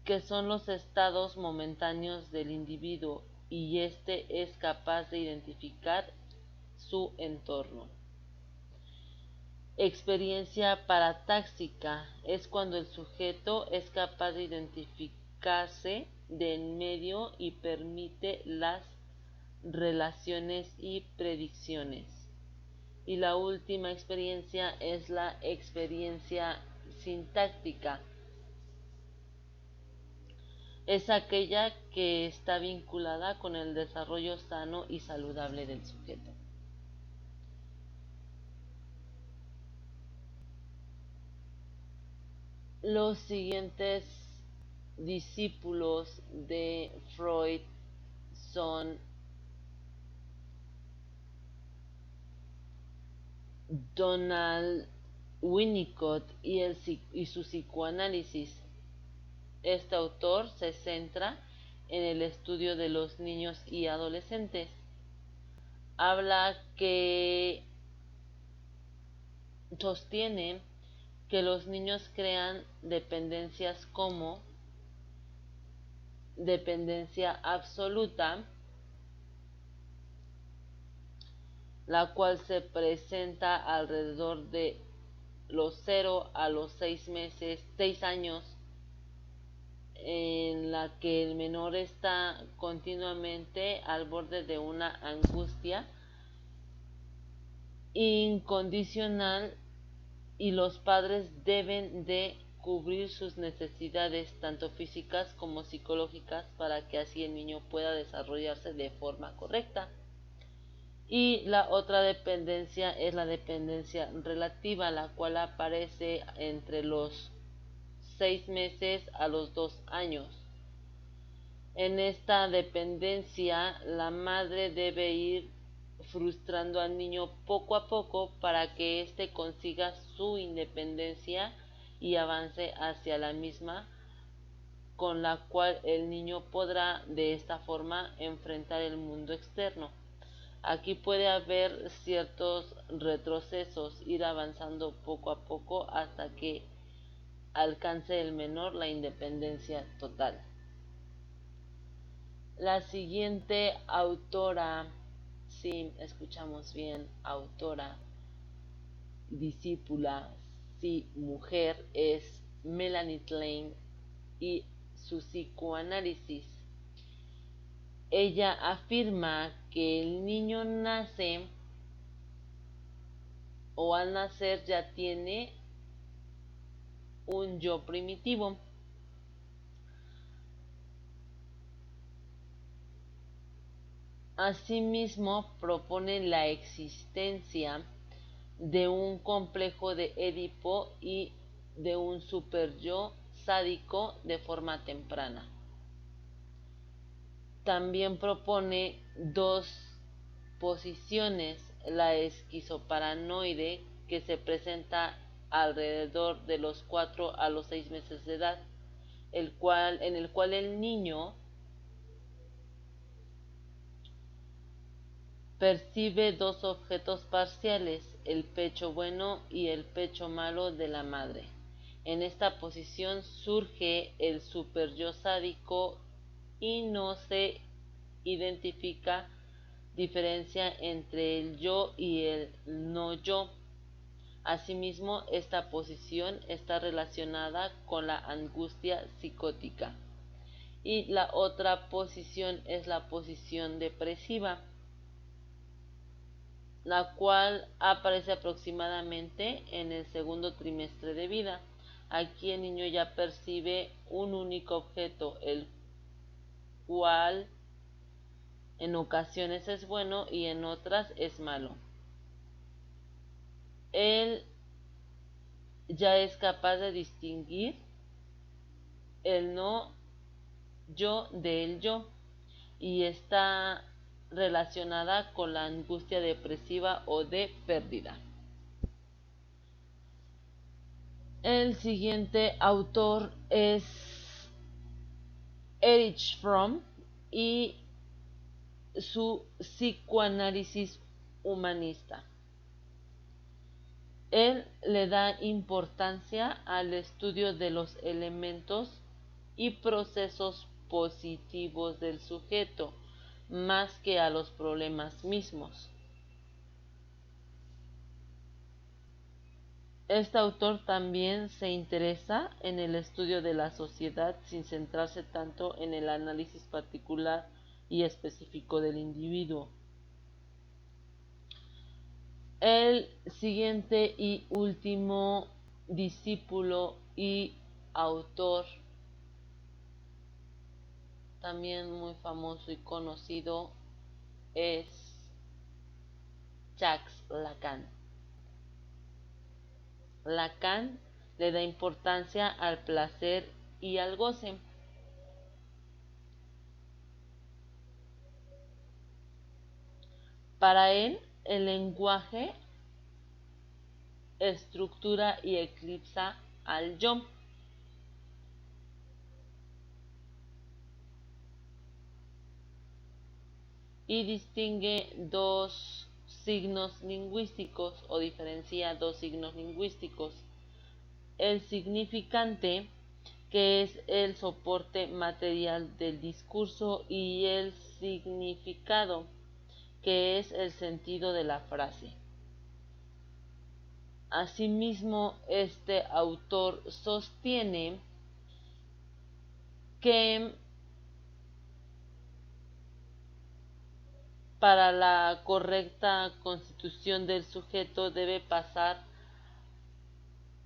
que son los estados momentáneos del individuo y éste es capaz de identificar su entorno. Experiencia paratáxica es cuando el sujeto es capaz de identificarse de en medio y permite las relaciones y predicciones. Y la última experiencia es la experiencia sintáctica. Es aquella que está vinculada con el desarrollo sano y saludable del sujeto. Los siguientes discípulos de Freud son Donald Winnicott y su psicoanálisis. Este autor se centra en el estudio de los niños y adolescentes. Habla que sostiene que los niños crean dependencias como dependencia absoluta, la cual se presenta alrededor de los 0 a los 6 meses, 6 años, en la que el menor está continuamente al borde de una angustia incondicional y los padres deben de cubrir sus necesidades tanto físicas como psicológicas para que así el niño pueda desarrollarse de forma correcta. Y la otra dependencia es la dependencia relativa, la cual aparece entre los 6 meses a los 2 años. En esta dependencia, la madre debe ir frustrando al niño poco a poco para que éste consiga su independencia y avance hacia la misma, con la cual el niño podrá de esta forma enfrentar el mundo externo. Aquí puede haber ciertos retrocesos, ir avanzando poco a poco hasta que alcance el menor la independencia total. La siguiente autora, sí, escuchamos bien, autora, discípula, sí, mujer, es Melanie Klein y su psicoanálisis. Ella afirma que el niño nace o al nacer ya tiene un yo primitivo. Asimismo, propone la existencia de un complejo de Edipo y de un superyo sádico de forma temprana. También propone dos posiciones: la esquizoparanoide, que se presenta alrededor de los 4 a los 6 meses de edad, en el cual el niño percibe dos objetos parciales, el pecho bueno y el pecho malo de la madre. En esta posición surge el superyo sádico y no se identifica diferencia entre el yo y el no yo. Asimismo, esta posición está relacionada con la angustia psicótica. Y la otra posición es la posición depresiva, la cual aparece aproximadamente en el segundo trimestre de vida. Aquí el niño ya percibe un único objeto, el cual en ocasiones es bueno y en otras es malo. Él ya es capaz de distinguir el no yo del yo y está relacionada con la angustia depresiva o de pérdida. El siguiente autor es Erich Fromm y su psicoanálisis humanista. Él le da importancia al estudio de los elementos y procesos positivos del sujeto, más que a los problemas mismos. Este autor también se interesa en el estudio de la sociedad sin centrarse tanto en el análisis particular y específico del individuo. El siguiente y último discípulo y autor, también muy famoso y conocido, es Jacques Lacan. Lacan le da importancia al placer y al goce. Para él, el lenguaje estructura y eclipsa al yo. Y distingue dos signos lingüísticos o diferencia dos signos lingüísticos: el significante, que es el soporte material del discurso, y el significado, que es el sentido de la frase. Asimismo, este autor sostiene que para la correcta constitución del sujeto debe pasar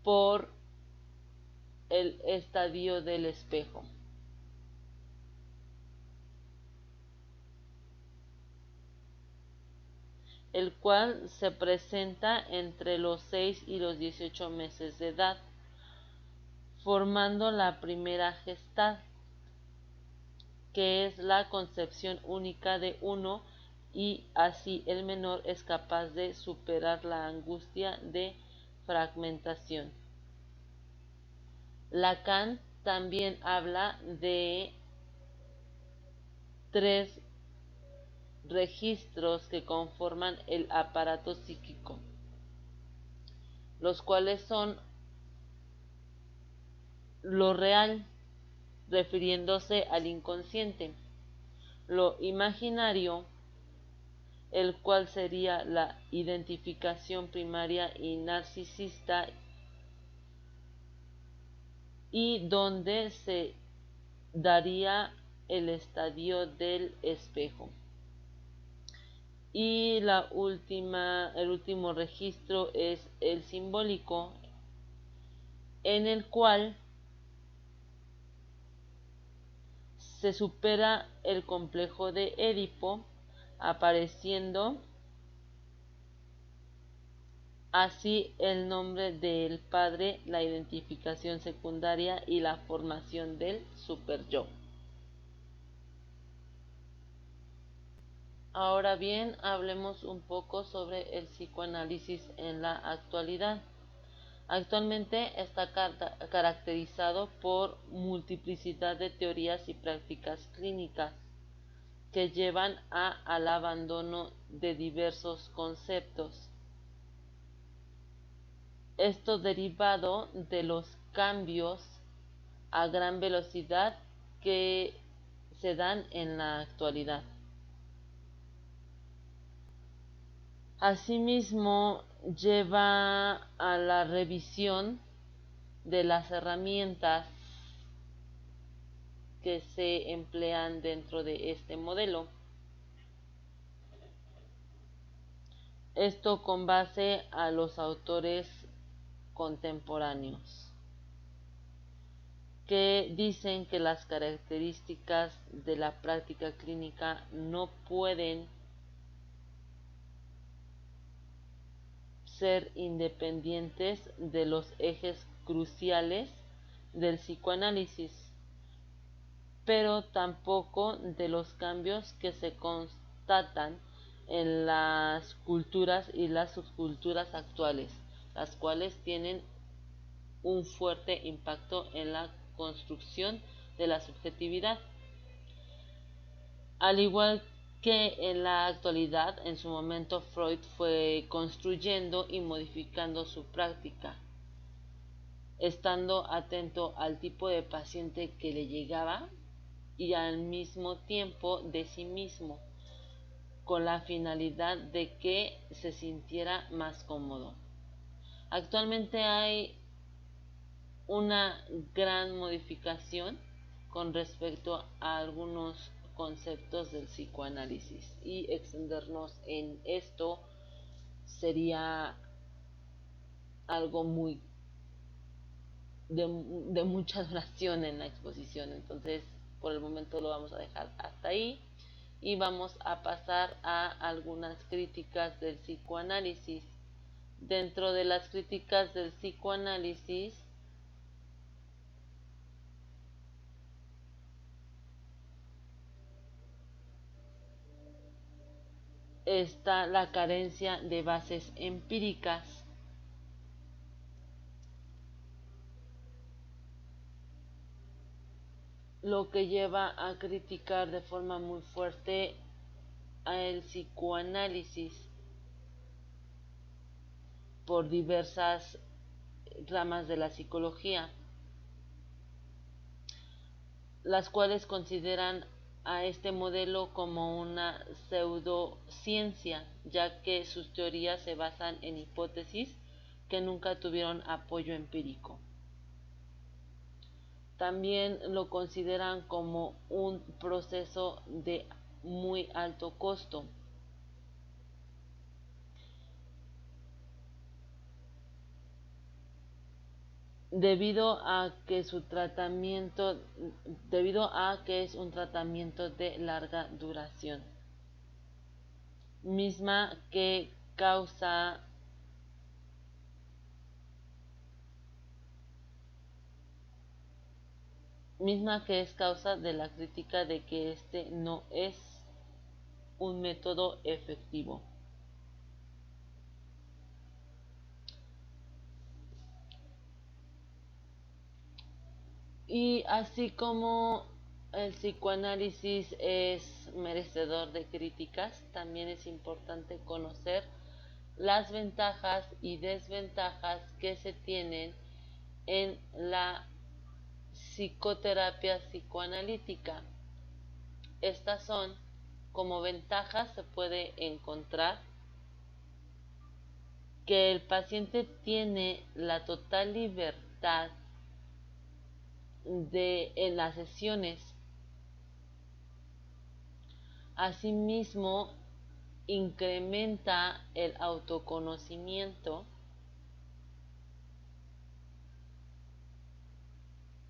por el estadio del espejo, el cual se presenta entre los 6 y los 18 meses de edad, formando la primera gestad, que es la concepción única de uno, y así el menor es capaz de superar la angustia de fragmentación. Lacan también habla de 3 registros que conforman el aparato psíquico, los cuales son lo real, refiriéndose al inconsciente; lo imaginario, el cual sería la identificación primaria y narcisista, y donde se daría el estadio del espejo; y el último registro es el simbólico, en el cual se supera el complejo de Edipo, apareciendo así el nombre del padre, la identificación secundaria y la formación del superyo. Ahora bien, hablemos un poco sobre el psicoanálisis en la actualidad. Actualmente está caracterizado por multiplicidad de teorías y prácticas clínicas que llevan al abandono de diversos conceptos. Esto derivado de los cambios a gran velocidad que se dan en la actualidad. Asimismo, lleva a la revisión de las herramientas que se emplean dentro de este modelo. Esto con base a los autores contemporáneos, que dicen que las características de la práctica clínica no pueden ser independientes de los ejes cruciales del psicoanálisis, pero tampoco de los cambios que se constatan en las culturas y las subculturas actuales, las cuales tienen un fuerte impacto en la construcción de la subjetividad. Al igual que en la actualidad, en su momento Freud fue construyendo y modificando su práctica, estando atento al tipo de paciente que le llegaba y al mismo tiempo de sí mismo, con la finalidad de que se sintiera más cómodo. Actualmente hay una gran modificación con respecto a algunos conceptos del psicoanálisis, y extendernos en esto sería algo muy de mucha duración en la exposición. Entonces, por el momento lo vamos a dejar hasta ahí y vamos a pasar a algunas críticas del psicoanálisis. Dentro de las críticas del psicoanálisis está la carencia de bases empíricas, lo que lleva a criticar de forma muy fuerte al psicoanálisis por diversas ramas de la psicología, las cuales consideran a este modelo como una pseudociencia, ya que sus teorías se basan en hipótesis que nunca tuvieron apoyo empírico. También lo consideran como un proceso de muy alto costo. Debido a que es un tratamiento de larga duración, misma que causa misma que es causa de la crítica de que este no es un método efectivo. Y así como el psicoanálisis es merecedor de críticas, también es importante conocer las ventajas y desventajas que se tienen en la psicoterapia psicoanalítica. Estas son, como ventajas se puede encontrar que el paciente tiene la total libertad en las sesiones. Asimismo, incrementa el autoconocimiento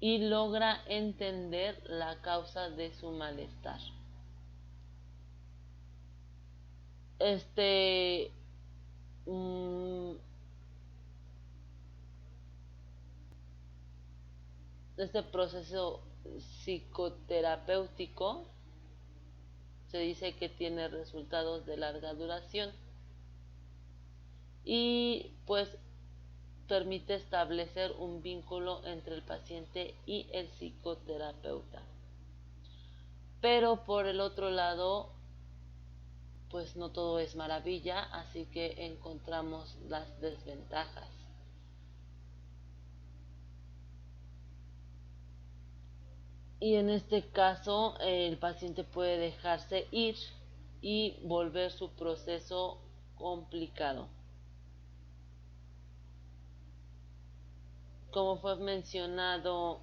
y logra entender la causa de su malestar. Este proceso psicoterapéutico se dice que tiene resultados de larga duración y pues permite establecer un vínculo entre el paciente y el psicoterapeuta. Pero por el otro lado, pues no todo es maravilla, así que encontramos las desventajas. Y en este caso, el paciente puede dejarse ir y volver su proceso complicado. Como fue mencionado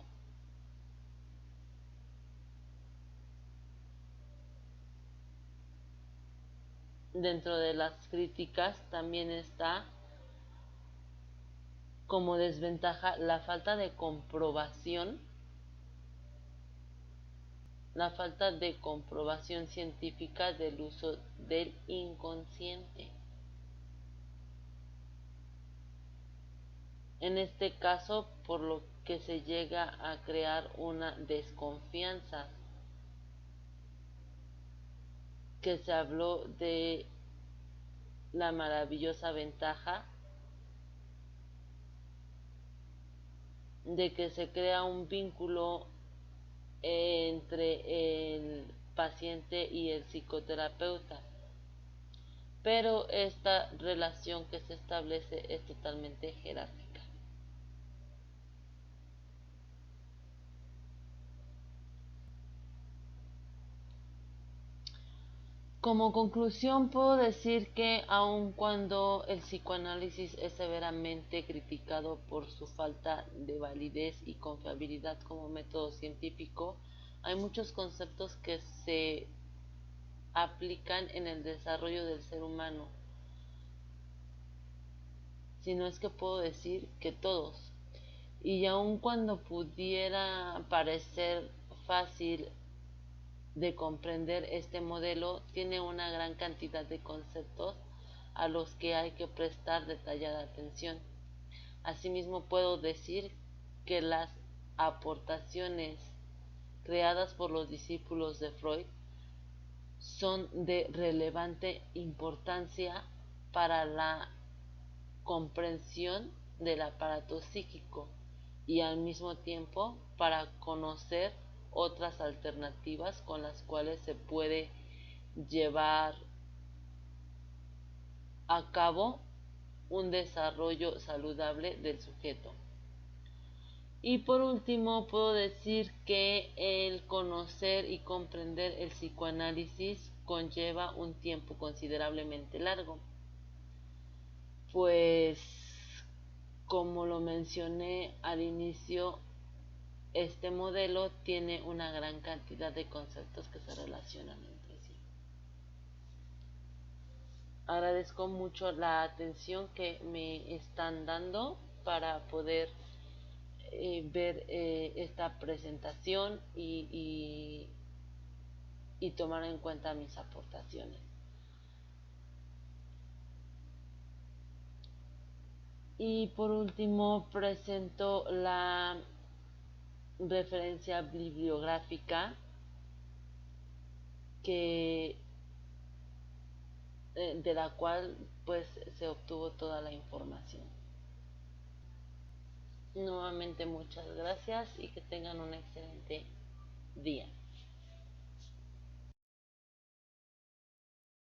dentro de las críticas, también está como desventaja la falta de comprobación científica del uso del inconsciente. En este caso, por lo que se llega a crear una desconfianza, que se habló de la maravillosa ventaja de que se crea un vínculo entre el paciente y el psicoterapeuta, pero esta relación que se establece es totalmente jerárquica. Como conclusión puedo decir que aun cuando el psicoanálisis es severamente criticado por su falta de validez y confiabilidad como método científico, hay muchos conceptos que se aplican en el desarrollo del ser humano. Si no es que puedo decir que todos. Y aun cuando pudiera parecer fácil de comprender, este modelo tiene una gran cantidad de conceptos a los que hay que prestar detallada atención. Asimismo, puedo decir que las aportaciones creadas por los discípulos de Freud son de relevante importancia para la comprensión del aparato psíquico y al mismo tiempo para conocer otras alternativas con las cuales se puede llevar a cabo un desarrollo saludable del sujeto. Y por último, puedo decir que el conocer y comprender el psicoanálisis conlleva un tiempo considerablemente largo, pues como lo mencioné al inicio, este modelo tiene una gran cantidad de conceptos que se relacionan entre sí. Agradezco mucho la atención que me están dando para poder ver esta presentación y tomar en cuenta mis aportaciones. Y por último presento la referencia bibliográfica que de la cual pues se obtuvo toda la información. Nuevamente muchas gracias y que tengan un excelente día.